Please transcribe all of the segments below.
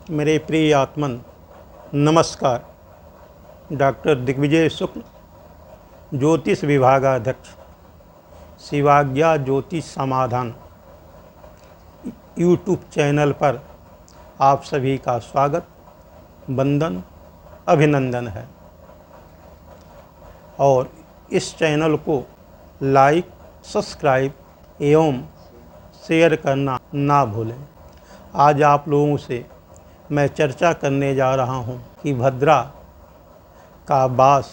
मेरे प्रिय आत्मन, नमस्कार। डॉक्टर दिग्विजय शुक्ल, ज्योतिष विभागाध्यक्ष, शिवाज्ञा ज्योतिष समाधान यूट्यूब चैनल पर आप सभी का स्वागत, वंदन, अभिनंदन है। और इस चैनल को लाइक, सब्सक्राइब एवं शेयर करना ना भूलें। आज आप लोगों से मैं चर्चा करने जा रहा हूं कि भद्रा का वास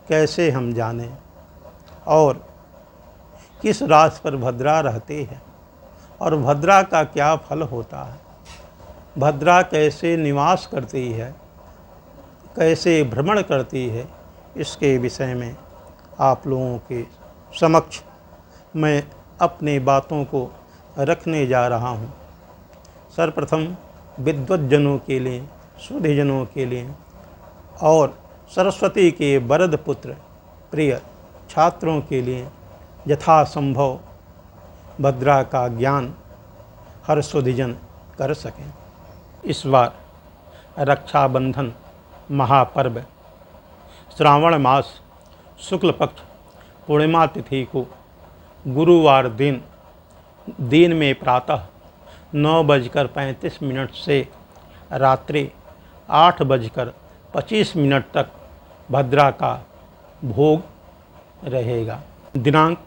कैसे हम जानें और किस राशि पर भद्रा रहते हैं और भद्रा का क्या फल होता है, भद्रा कैसे निवास करती है, कैसे भ्रमण करती है, इसके विषय में आप लोगों के समक्ष मैं अपनी बातों को रखने जा रहा हूं। सर्वप्रथम विद्वज्जनों के लिए, सुधीजनों के लिए और सरस्वती के वरद पुत्र प्रिय छात्रों के लिए यथासंभव भद्रा का ज्ञान हर सुधीजन कर सकें। इस बार रक्षाबंधन महापर्व श्रावण मास शुक्ल पक्ष पूर्णिमा तिथि को गुरुवार दिन में प्रातः 9:35 से रात्रि 8:25 तक भद्रा का भोग रहेगा। दिनांक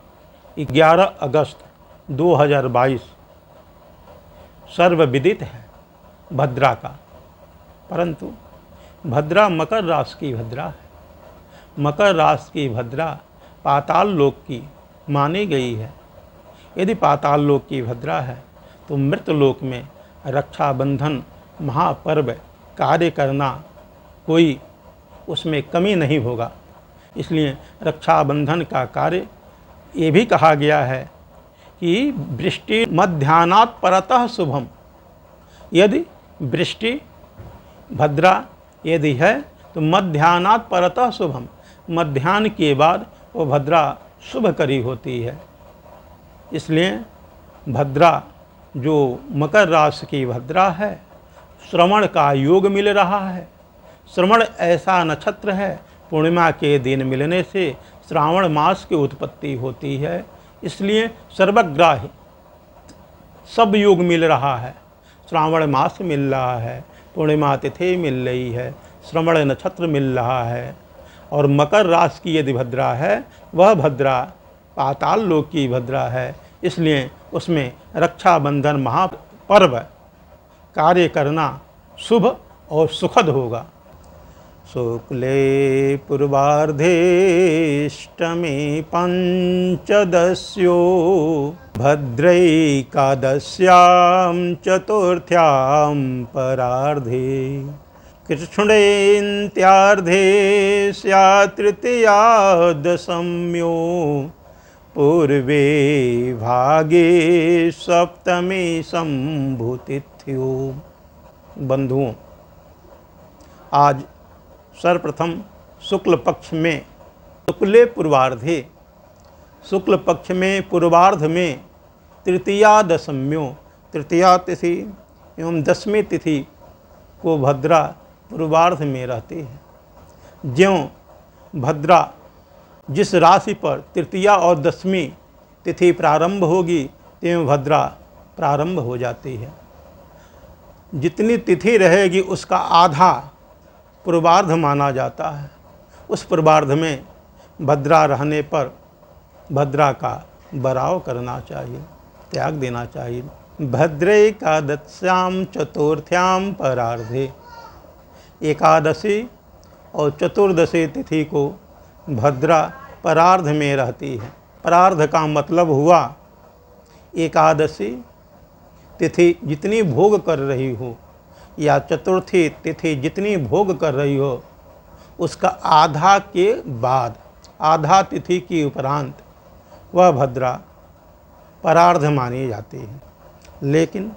11 अगस्त 2022 सर्वविदित है भद्रा का, परंतु भद्रा मकर राशि की भद्रा है। मकर राशि की भद्रा पाताल लोक की मानी गई है। यदि पाताल लोक की भद्रा है तो मृत लोक में रक्षाबंधन महापर्व कार्य करना कोई उसमें कमी नहीं होगा। इसलिए रक्षाबंधन का कार्य ये भी कहा गया है कि वृष्टि मध्याह्नात् परतः शुभम। यदि वृष्टि भद्रा यदि है तो मध्याह्नात् परतः शुभम, मध्याह्न के बाद वो भद्रा शुभकरी होती है। इसलिए भद्रा जो मकर राशि की भद्रा है, श्रवण का योग मिल रहा है। श्रवण ऐसा नक्षत्र है, पूर्णिमा के दिन मिलने से श्रावण मास की उत्पत्ति होती है। इसलिए सर्वग्राही सब योग मिल रहा है। श्रावण मास मिल रहा है, पूर्णिमा तिथि मिल रही है, श्रवण नक्षत्र मिल रहा है। और मकर राशि की यदि भद्रा है, वह भद्रा पाताल लोक की भद्रा है। इसलिए उसमें रक्षाबंधन महापर्व कार्य करना शुभ और सुखद होगा। शुक्ले पूर्वार्धेष्टमी पंचदस्यो भद्रैकादश्यां चतुर्थ्यां परार्धे कृष्णेन्त्यार्धे स्यात् तृतीया दशम्यो पूर्वे भागे सप्तमी संभूतिथ्यो। बंधुओं, आज सर्वप्रथम शुक्ल पक्ष में शुक्ले पूर्वार्धे, शुक्ल पक्ष में पूर्वार्ध में तृतीया दशम्यो, तृतीया तिथि एवं दशमी तिथि को भद्रा पूर्वार्ध में रहती है। ज्यों भद्रा जिस राशि पर तृतीया और दशमी तिथि प्रारंभ होगी, त्यों भद्रा प्रारंभ हो जाती है। जितनी तिथि रहेगी उसका आधा पूर्वार्ध माना जाता है। उस पूर्वार्ध में भद्रा रहने पर भद्रा का बराव करना चाहिए, त्याग देना चाहिए। भद्रैकादश्यां चतुर्थ्यां परार्धे, एकादशी और चतुर्दशी तिथि को भद्रा परार्ध में रहती है। परार्ध का मतलब हुआ एकादशी तिथि जितनी भोग कर रही हो या चतुर्थी तिथि जितनी भोग कर रही हो, उसका आधा के बाद, आधा तिथि के उपरांत वह भद्रा परार्ध मानी जाती है। लेकिन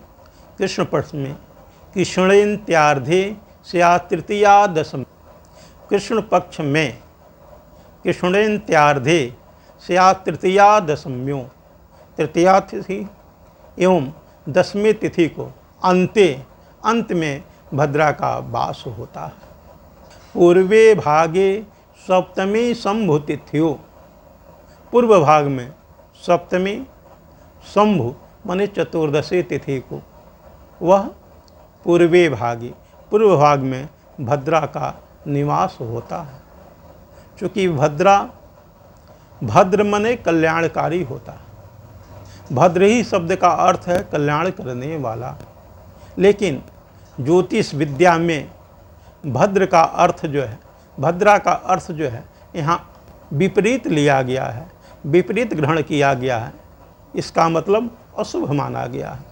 कृष्ण पक्ष में कृष्णेन्त्यार्धे स्यात् तृतीया दशमी, कृष्ण पक्ष में कृष्णेन्त्यार्धे स्यात् तृतीया दशम्यो, तृतीया तिथि एवं दशमी तिथि को अंत में भद्रा का वास होता है। पूर्वे भागे सप्तमी शंभु तिथियो, पूर्व भाग में सप्तमी शंभु माने चतुर्दशी तिथि को वह पूर्वे भागे, पूर्व भाग में भद्रा का निवास होता है। चूँकि भद्रा भद्र माने कल्याणकारी होता है। भद्र ही शब्द का अर्थ है कल्याण करने वाला। लेकिन ज्योतिष विद्या में भद्र का अर्थ जो है, भद्रा का अर्थ जो है यहाँ विपरीत लिया गया है, विपरीत ग्रहण किया गया है। इसका मतलब अशुभ माना गया है।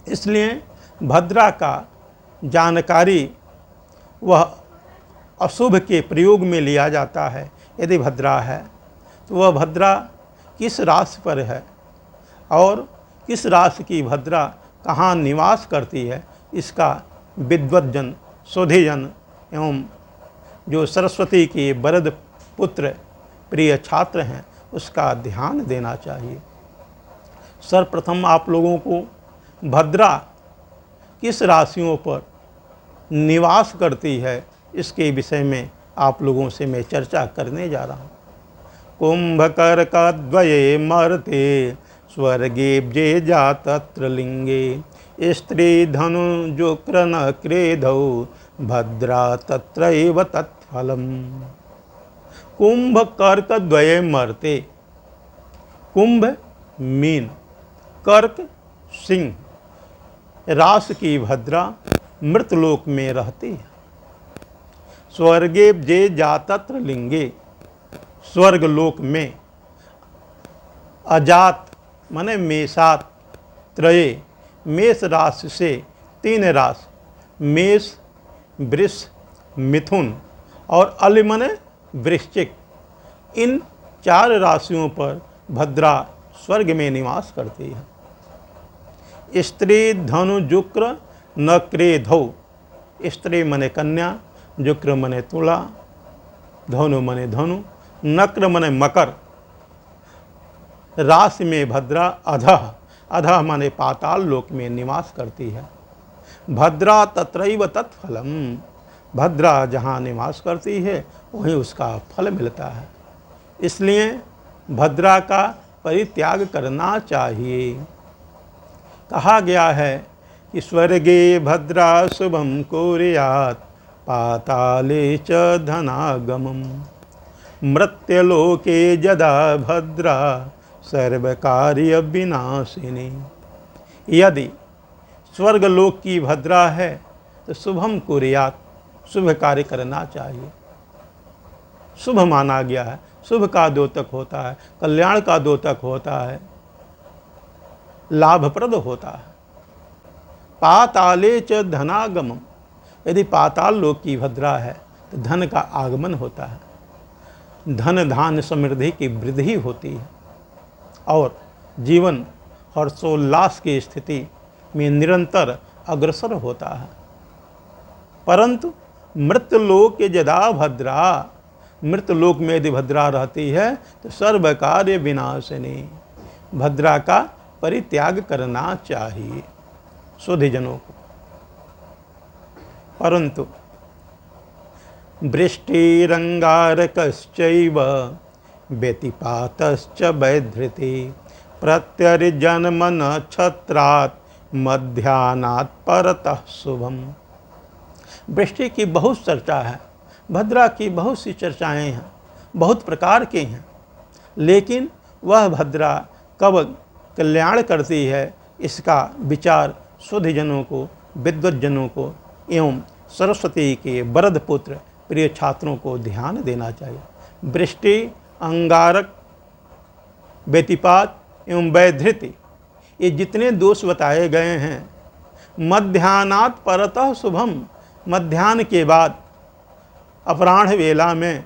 इसलिए भद्रा का जानकारी वह अशुभ के प्रयोग में लिया जाता है। यदि भद्रा है तो वह भद्रा किस राशि पर है और किस राशि की भद्रा कहाँ निवास करती है, इसका विद्वज्जन, शोधिजन एवं जो सरस्वती के वरद पुत्र प्रिय छात्र हैं उसका ध्यान देना चाहिए। सर्वप्रथम आप लोगों को भद्रा किस राशियों पर निवास करती है इसके विषय में आप लोगों से मैं चर्चा करने जा रहा हूँ। कुंभकर्कद्वये मर्ते स्वर्गेब्जे जातत्र लिंगे स्त्री धनु जुक्र न क्रेधौ भद्रा तत्रैव तत्फलम्। कुंभकर्कद्वये मर्ते, कुंभ मीन, कर्क सिंह राशि की भद्रा मृतलोक में रहती है। स्वर्गे जे जातत्र लिंगे, स्वर्ग लोक में अजात माने मेषात त्रये, मेष राशि से 3 राशि मेष, वृष, मिथुन और अल माने वृश्चिक, इन 4 राशियों पर भद्रा स्वर्ग में निवास करती है। स्त्री धनु जुक्र न क्रेधौ, स्त्री मने कन्या, जुक्र मने तुला, धनु मने धनु, नक्र मने मकर। राशि में भद्रा अधः, अधः माने पाताल लोक में निवास करती है। भद्रा तत्रैव तत्फलम, भद्रा जहाँ निवास करती है वहीं उसका फल मिलता है। इसलिए भद्रा का परित्याग करना चाहिए। कहा गया है कि स्वर्गे भद्रा शुभम कुर्यात् पाताले च धनागमम्, मृत्युलोके यदा भद्रा सर्वकार्य विनाशिनी। यदि स्वर्गलोक की भद्रा है तो शुभम कुर्यात्, शुभ कार्य करना चाहिए। शुभ माना गया है, शुभ का द्योतक होता है, कल्याण का द्योतक होता है, लाभप्रद होता है। पाताले च धनागमम्, यदि पाताल लोक की भद्रा है तो धन का आगमन होता है, धन धान्य समृद्धि की वृद्धि होती है और जीवन हर्षोल्लास की स्थिति में निरंतर अग्रसर होता है। परंतु मृतलोक यदा भद्रा, मृतलोक में यदि भद्रा रहती है तो सर्व कार्य विनाशिनी, भद्रा का परित्याग करना चाहिए शोधिजनों को। परंतु वृष्टिरंगारकश्चैव व्यतिपातश्च वैधृति प्रत्यर्जन्म नक्षत्रात् मध्याह्नात् परतः शुभम। वृष्टि की बहुत चर्चा है, भद्रा की बहुत सी चर्चाएं हैं, बहुत प्रकार के हैं, लेकिन वह भद्रा कब कल्याण करती है इसका विचार शोधिजनों को, विद्वज्जनों को एवं सरस्वती के वरद पुत्र प्रिय छात्रों को ध्यान देना चाहिए। वृष्टि, अंगारक, व्यतिपात एवं वैधृति, ये जितने दोष बताए गए हैं, मध्याह्नात् परतः शुभम, मध्याह्न के बाद अपराह्न वेला में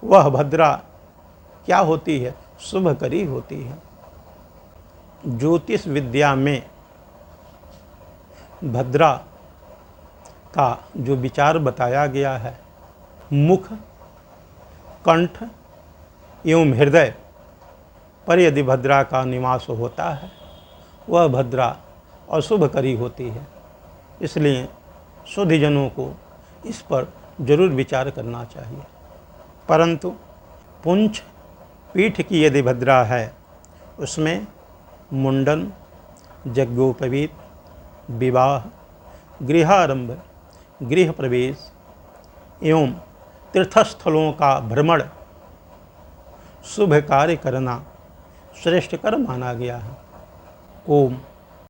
वह भद्रा क्या होती है, शुभकरी होती है। ज्योतिष विद्या में भद्रा का जो विचार बताया गया है, मुख, कंठ एवं हृदय पर यदि भद्रा का निवास होता है वह भद्रा अशुभकरी होती है। इसलिए शुद्धजनों को इस पर जरूर विचार करना चाहिए। परंतु पुंछ पीठ की यदि भद्रा है, उसमें मुंडन, यज्ञोपवीत, विवाह, गृहारंभ, गृह प्रवेश एवं तीर्थस्थलों का भ्रमण, शुभ कार्य करना श्रेष्ठ कर्म माना गया है। ओम